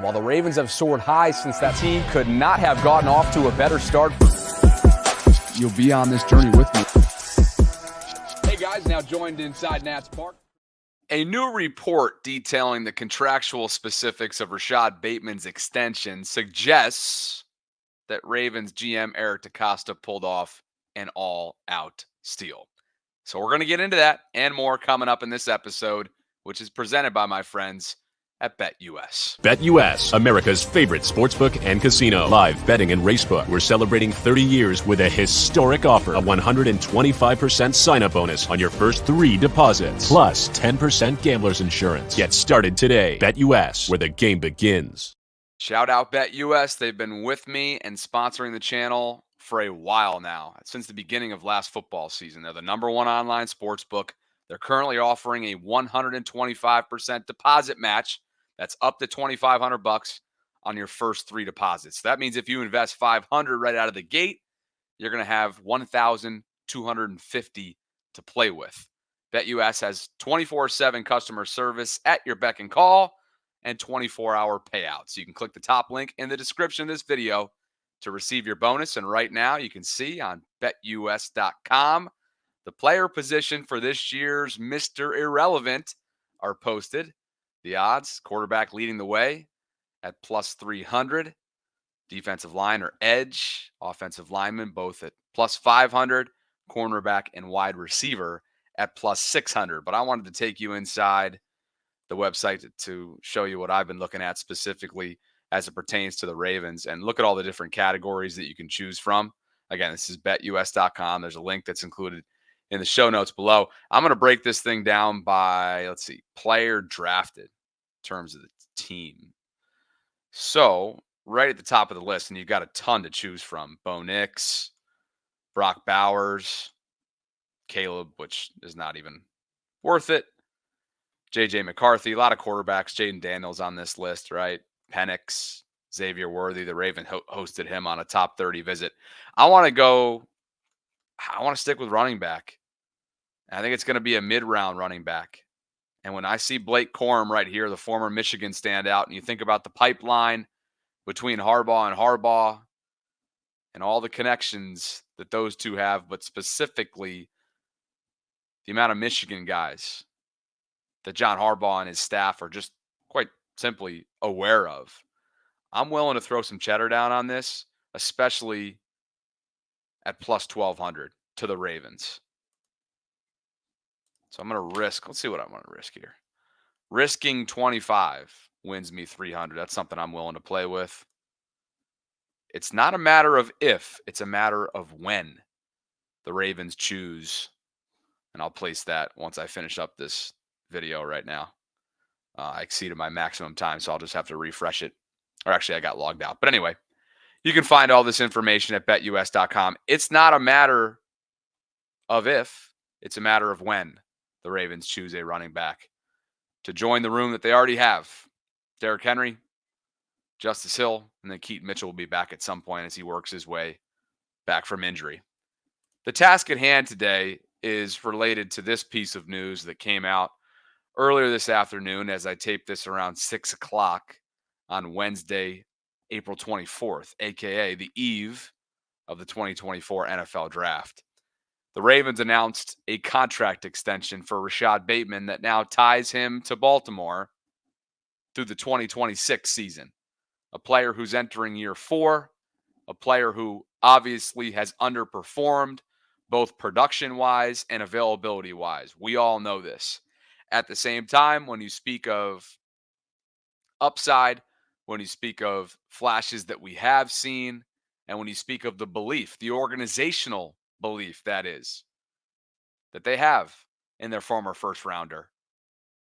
While the Ravens have soared high since that team could not have gotten off to a better start. You'll be on this journey with me. Hey guys, now joined inside Nats Park. A new report detailing the contractual specifics of Rashad Bateman's extension suggests that Ravens GM Eric DeCosta pulled off an all-out steal. So we're going to get into that and more coming up in this episode, which is presented by my friends at BetUS. BetUS, America's favorite sportsbook and casino. Live betting and racebook. We're celebrating 30 years with a historic offer. A 125% sign-up bonus on your first 3 deposits. Plus 10% gambler's insurance. Get started today. BetUS, where the game begins. Shout out BetUS. They've been with me and sponsoring the channel for a while now, since the beginning of last football season. They're the #1 online sportsbook. They're currently offering a 125% deposit match. That's up to $2,500 on your first 3 deposits. That means if you invest $500 right out of the gate, you're going to have $1,250 to play with. BetUS has 24/7 customer service at your beck and call and 24-hour payouts. So you can click the top link in the description of this video to receive your bonus. And right now you can see on betus.com, the player position for this year's Mr. Irrelevant are posted. The odds, quarterback leading the way at plus 300. Defensive line or edge, offensive lineman both at plus 500. Cornerback and wide receiver at plus 600. But I wanted to take you inside the website to show you what I've been looking at specifically as it pertains to the Ravens and look at all the different categories that you can choose from. Again, this is betus.com. There's a link that's included in the show notes below. I'm going to break this thing down by, player drafted in terms of the team. So right at the top of the list, and you've got a ton to choose from. Bo Nix, Brock Bowers, Caleb, which is not even worth it. J.J. McCarthy, a lot of quarterbacks. Jaden Daniels on this list, right? Penix, Xavier Worthy. The Raven hosted him on a top 30 visit. I want to stick with running back. I think it's going to be a mid-round running back. And when I see Blake Corum right here, the former Michigan standout, and you think about the pipeline between Harbaugh and all the connections that those two have, but specifically the amount of Michigan guys that John Harbaugh and his staff are just quite simply aware of. I'm willing to throw some cheddar down on this, especially at plus 1,200 to the Ravens. So I'm going to risk, let's see what I want to risk here. Risking 25 wins me 300. That's something I'm willing to play with. It's not a matter of if, it's a matter of when the Ravens choose. And I'll place that once I finish up this video right now. I exceeded my maximum time, so I'll just have to refresh it. Or actually, I got logged out. But anyway, you can find all this information at betus.com. It's not a matter of if, it's a matter of when the Ravens choose a running back to join the room that they already have. Derrick Henry, Justice Hill, and then Keaton Mitchell will be back at some point as he works his way back from injury. The task at hand today is related to this piece of news that came out earlier this afternoon as I taped this around 6 o'clock on Wednesday, April 24th, a.k.a. the eve of the 2024 NFL Draft. The Ravens announced a contract extension for Rashad Bateman that now ties him to Baltimore through the 2026 season. A player who's entering year 4, a player who obviously has underperformed both production-wise and availability-wise. We all know this. At the same time, when you speak of upside, when you speak of flashes that we have seen, and when you speak of the belief, the organizational belief that is, that they have in their former first rounder,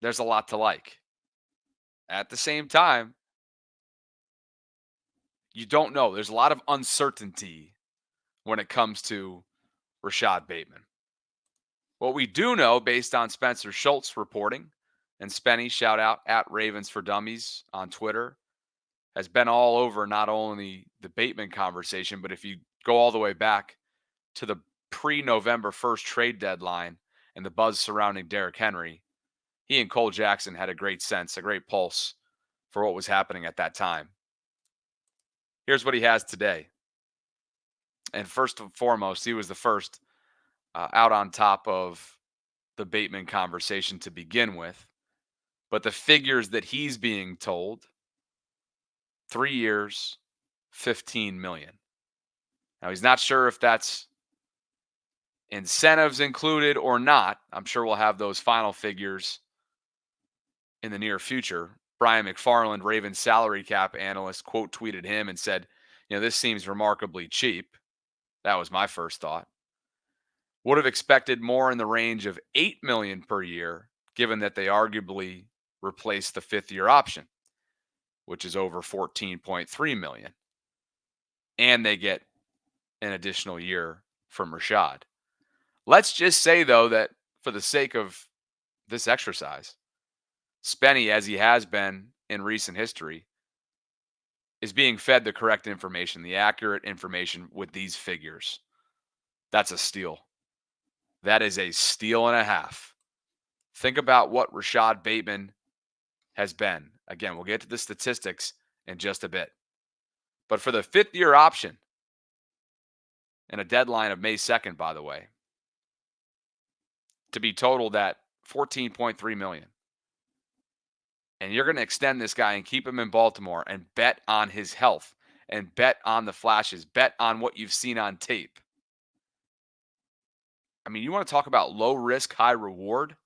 there's a lot to like. At the same time, you don't know. There's a lot of uncertainty when it comes to Rashad Bateman. What we do know, based on Spencer Schultz reporting, and Spenny, shout out at Ravens for Dummies on Twitter, has been all over not only the Bateman conversation, but if you go all the way back to the pre-November 1st trade deadline and the buzz surrounding Derrick Henry, he and Cole Jackson had a great sense, a great pulse for what was happening at that time. Here's what he has today. And first and foremost, he was the first out on top of the Bateman conversation to begin with. But the figures that he's being told, 3 years, 15 million. Now he's not sure if that's incentives included or not. I'm sure we'll have those final figures in the near future. Brian McFarland, Ravens salary cap analyst, quote tweeted him and said, this seems remarkably cheap. That was my first thought. Would have expected more in the range of $8 million per year, given that they arguably replaced the 5th-year option, which is over $14.3 million. And they get an additional year from Rashad. Let's just say, though, that for the sake of this exercise, Spenny, as he has been in recent history, is being fed the correct information, the accurate information with these figures. That's a steal. That is a steal and a half. Think about what Rashad Bateman has been. Again, we'll get to the statistics in just a bit. But for the 5th-year option, and a deadline of May 2nd, by the way, to be totaled at $14.3 million. And you're going to extend this guy and keep him in Baltimore and bet on his health and bet on the flashes, bet on what you've seen on tape. I mean, you want to talk about low risk, high reward?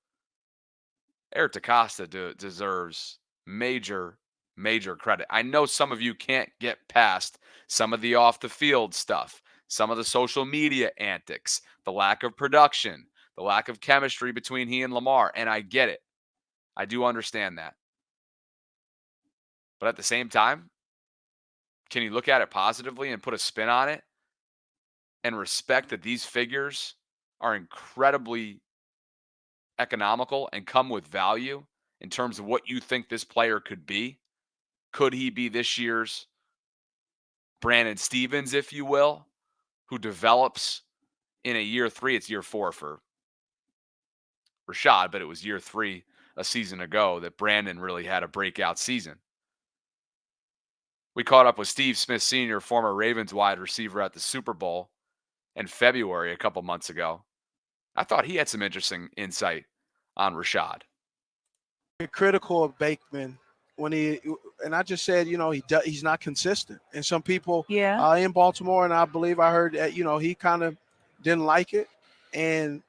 Eric DeCosta deserves major credit. I know some of you can't get past some of the off the field stuff, some of the social media antics, the lack of production, the lack of chemistry between he and Lamar, and I get it. I do understand that. But at the same time, can you look at it positively and put a spin on it and respect that these figures are incredibly economical and come with value in terms of what you think this player could be? Could he be this year's Brandon Stevens, if you will, who develops in a year 3? It's year 4 for Rashad, but it was year 3 a season ago that Brandon really had a breakout season. We caught up with Steve Smith Sr., former Ravens wide receiver at the Super Bowl in February a couple months ago. I thought he had some interesting insight on Rashad. Critical of Bateman when and I just said, he's not consistent. And some people in Baltimore, and I believe I heard that, he kind of didn't like it. And,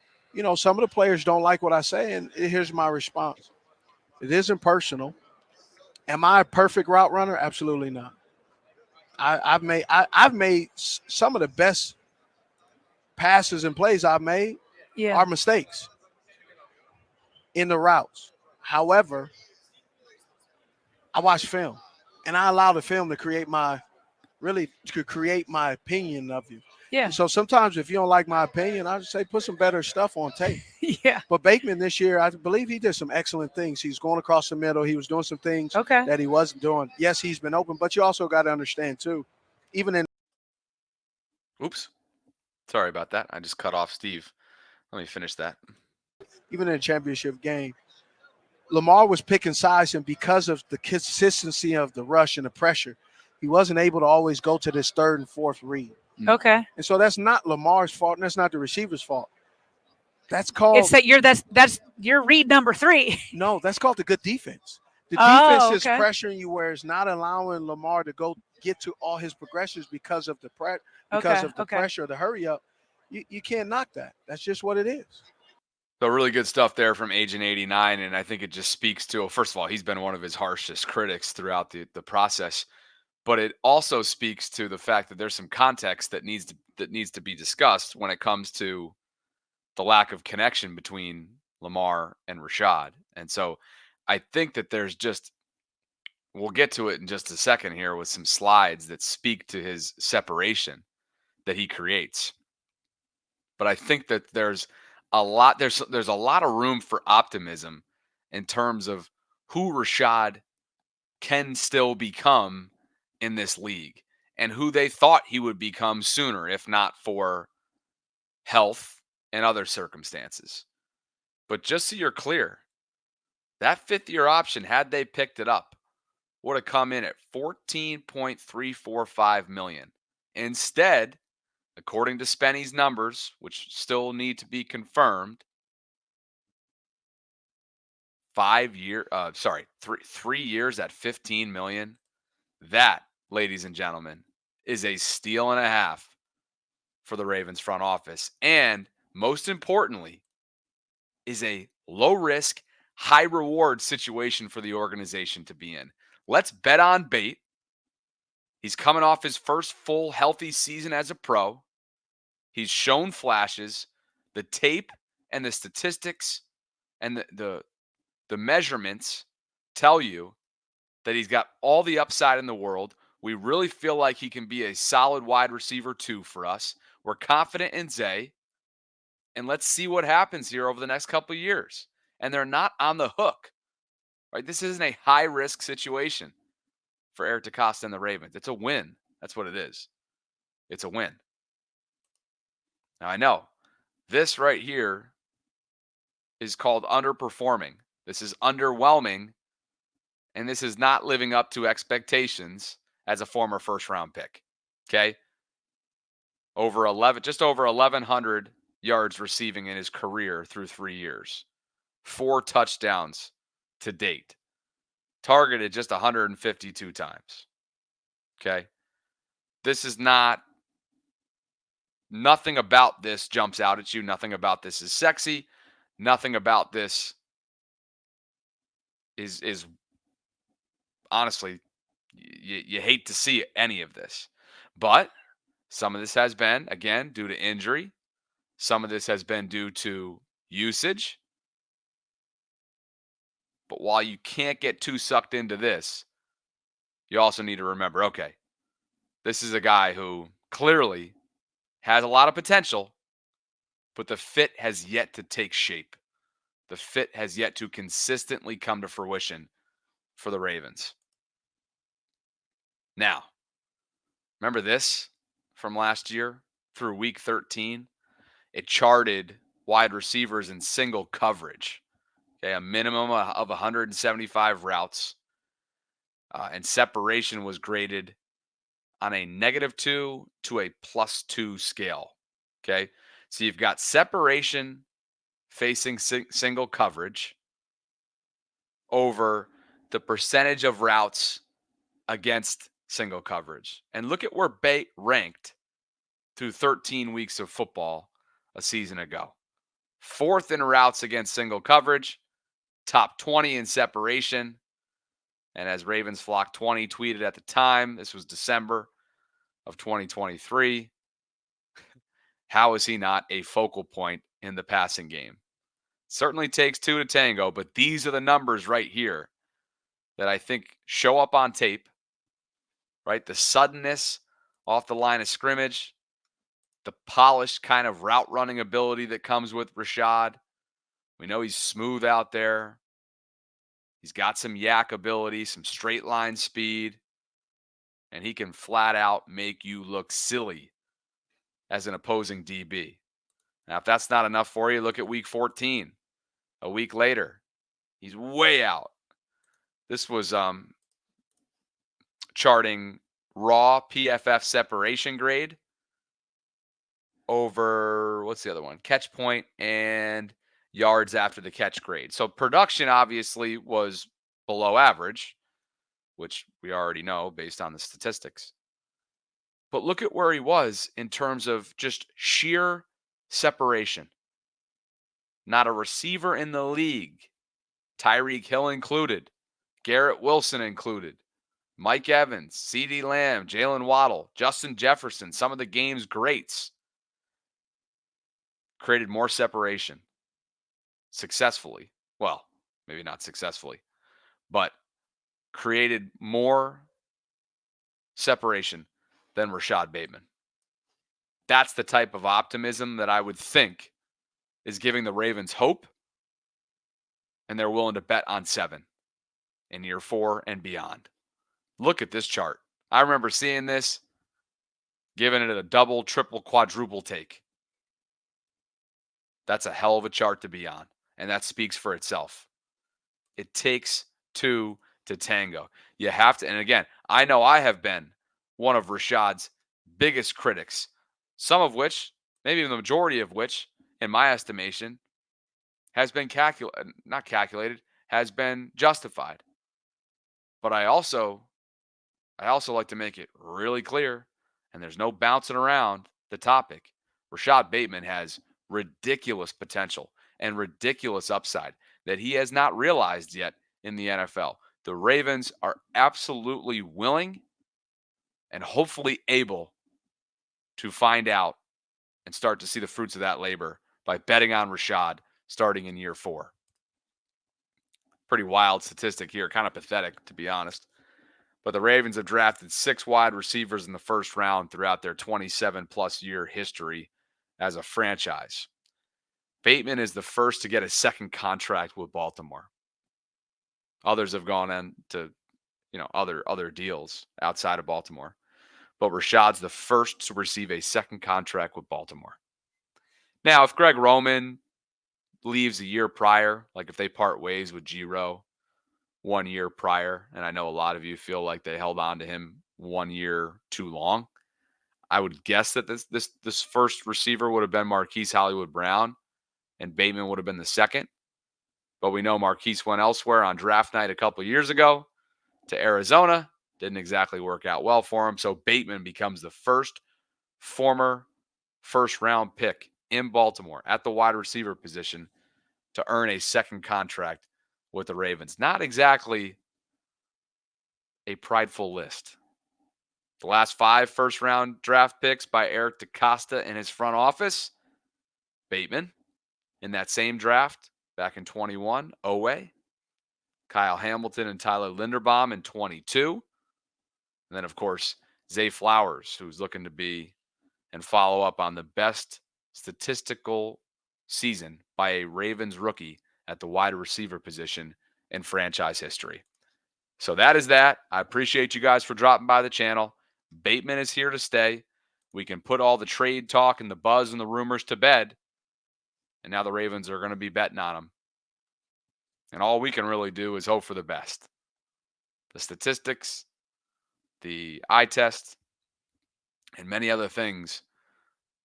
some of the players don't like what I say. And here's my response. It isn't personal. Am I a perfect route runner? Absolutely not. I've made some of the best passes and plays I've made are mistakes in the routes. However, I watch film, and I allow the film to create my opinion of you. Yeah. And so sometimes if you don't like my opinion, I just say put some better stuff on tape. Yeah. But Bateman this year, I believe he did some excellent things. He's going across the middle. He was doing some things that he wasn't doing. Yes, he's been open, but you also got to understand too, even in. Oops. Sorry about that. I just cut off Steve. Let me finish that. Even in a championship game, Lamar was picking sides, and because of the consistency of the rush and the pressure, he wasn't able to always go to this 3rd and 4th read. Okay. And so that's not Lamar's fault, and that's not the receiver's fault. That's called. It's that that's your read number 3. No, that's called the good defense. The defense is okay. pressuring you where it's not allowing Lamar to go get to all his progressions because of the pressure, the hurry up. You can't knock that. That's just what it is. So really good stuff there from Agent 89, and I think it just speaks to, first of all, he's been one of his harshest critics throughout the process, but it also speaks to the fact that there's some context that needs to be discussed when it comes to the lack of connection between Lamar and Rashad. And so I think that there's we'll get to it in just a second here with some slides that speak to his separation that he creates. But I think that there's a lot of room for optimism in terms of who Rashad can still become in this league and who they thought he would become sooner, if not for health and other circumstances. But just so you're clear, that 5th-year option, had they picked it up, would have come in at 14.345 million. Instead, according to Spenny's numbers, which still need to be confirmed, 3 years at 15 million. That, ladies and gentlemen, is a steal and a half for the Ravens front office. And most importantly, is a low risk, high reward situation for the organization to be in. Let's bet on Bate. He's coming off his first full healthy season as a pro. He's shown flashes. The tape and the statistics and the measurements tell you that he's got all the upside in the world. We really feel like he can be a solid wide receiver too for us. We're confident in Zay. And let's see what happens here over the next couple of years. And they're not on the hook. Right? This isn't a high risk situation for Eric DeCosta and the Ravens. It's a win. That's what it is. It's a win. Now I know this right here is called underperforming. This is underwhelming. And this is not living up to expectations as a former first round pick. Okay. Just over 1,100 yards receiving in his career through 3 years. 4 touchdowns to date. Targeted just 152 times. Okay. This is nothing about this jumps out at you. Nothing about this is sexy. Nothing about this is honestly, you hate to see any of this. But some of this has been, again, due to injury. Some of this has been due to usage. But while you can't get too sucked into this, you also need to remember, okay, this is a guy who clearly has a lot of potential, but the fit has yet to take shape. The fit has yet to consistently come to fruition for the Ravens. Now, remember this from last year through week 13? It charted wide receivers in single coverage. Okay, a minimum of 175 routes. And separation was graded on a -2 to a +2 scale. Okay, so you've got separation facing single coverage over the percentage of routes against single coverage. And look at where Bate ranked through 13 weeks of football a season ago. 4th in routes against single coverage, top 20 in separation. And as Ravens Flock 20 tweeted at the time, this was December of 2023, how is he not a focal point in the passing game? Certainly takes 2 to tango, but these are the numbers right here that I think show up on tape, right? The suddenness off the line of scrimmage, the polished kind of route running ability that comes with Rashad. We know he's smooth out there. He's got some yak ability, some straight line speed, and he can flat out make you look silly as an opposing DB. Now, if that's not enough for you, look at week 14. A week later, he's way out. This was charting raw PFF separation grade over, what's the other one? Catch point and yards after the catch grade. So production obviously was below average, which we already know based on the statistics. But look at where he was in terms of just sheer separation. Not a receiver in the league, Tyreek Hill included, Garrett Wilson included, Mike Evans, CeeDee Lamb, Jalen Waddle, Justin Jefferson, some of the game's greats, created more separation successfully. Well, maybe not successfully, but created more separation than Rashad Bateman. That's the type of optimism that I would think is giving the Ravens hope, and they're willing to bet on 7 in year 4 and beyond. Look at this chart. I remember seeing this, giving it a double, triple, quadruple take. That's a hell of a chart to be on, and that speaks for itself. It takes 2 to tango. You have to, and again, I know I have been one of Rashad's biggest critics, some of which, maybe even the majority of which, in my estimation, has been not calculated, has been justified. But I also like to make it really clear, and there's no bouncing around the topic. Rashad Bateman has ridiculous potential and ridiculous upside that he has not realized yet in the NFL. The Ravens are absolutely willing and hopefully able to find out and start to see the fruits of that labor by betting on Rashad starting in year 4. Pretty wild statistic here, kind of pathetic, to be honest. But the Ravens have drafted 6 wide receivers in the first round throughout their 27-plus year history as a franchise. Bateman is the first to get a second contract with Baltimore. Others have gone into, other deals outside of Baltimore. But Rashad's the first to receive a second contract with Baltimore. Now, if Greg Roman leaves a year prior, like if they part ways with Giro 1 year prior, and I know a lot of you feel like they held on to him 1 year too long, I would guess that this first receiver would have been Marquise Hollywood Brown, and Bateman would have been the second. But we know Marquise went elsewhere on draft night a couple years ago to Arizona. Didn't exactly work out well for him. So Bateman becomes the first former first-round pick in Baltimore at the wide receiver position to earn a second contract with the Ravens. Not exactly a prideful list. The last 5 first-round draft picks by Eric DeCosta in his front office. Bateman in that same draft back in 21, Oweh. Kyle Hamilton and Tyler Linderbaum in 22. And then, of course, Zay Flowers, who's looking to be and follow up on the best statistical season by a Ravens rookie at the wide receiver position in franchise history. So that is that. I appreciate you guys for dropping by the channel. Bateman is here to stay. We can put all the trade talk and the buzz and the rumors to bed. And now the Ravens are going to be betting on him. And all we can really do is hope for the best. The statistics, the eye test, and many other things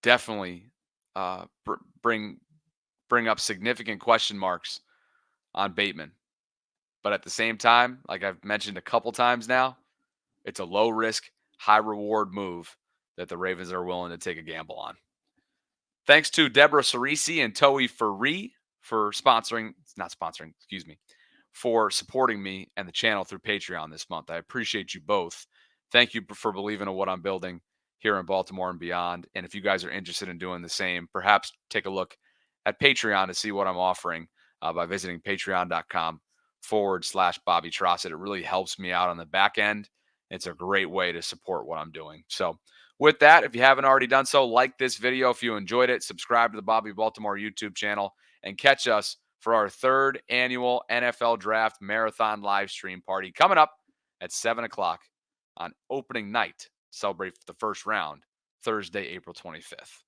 definitely bring up significant question marks on Bateman. But at the same time, like I've mentioned a couple times now, it's a low risk, high reward move that the Ravens are willing to take a gamble on. Thanks to Deborah Cerisi and Toei Furry for for supporting me and the channel through Patreon this month. I appreciate you both. Thank you for believing in what I'm building here in Baltimore and beyond. And if you guys are interested in doing the same, perhaps take a look at Patreon to see what I'm offering by visiting patreon.com/Bobby Trosset. It really helps me out on the back end. It's a great way to support what I'm doing. So with that, if you haven't already done so, like this video if you enjoyed it, subscribe to the Bobby Baltimore YouTube channel, and catch us for our 3rd annual NFL Draft Marathon live stream party coming up at 7 o'clock on opening night. Celebrate the first round, Thursday, April 25th.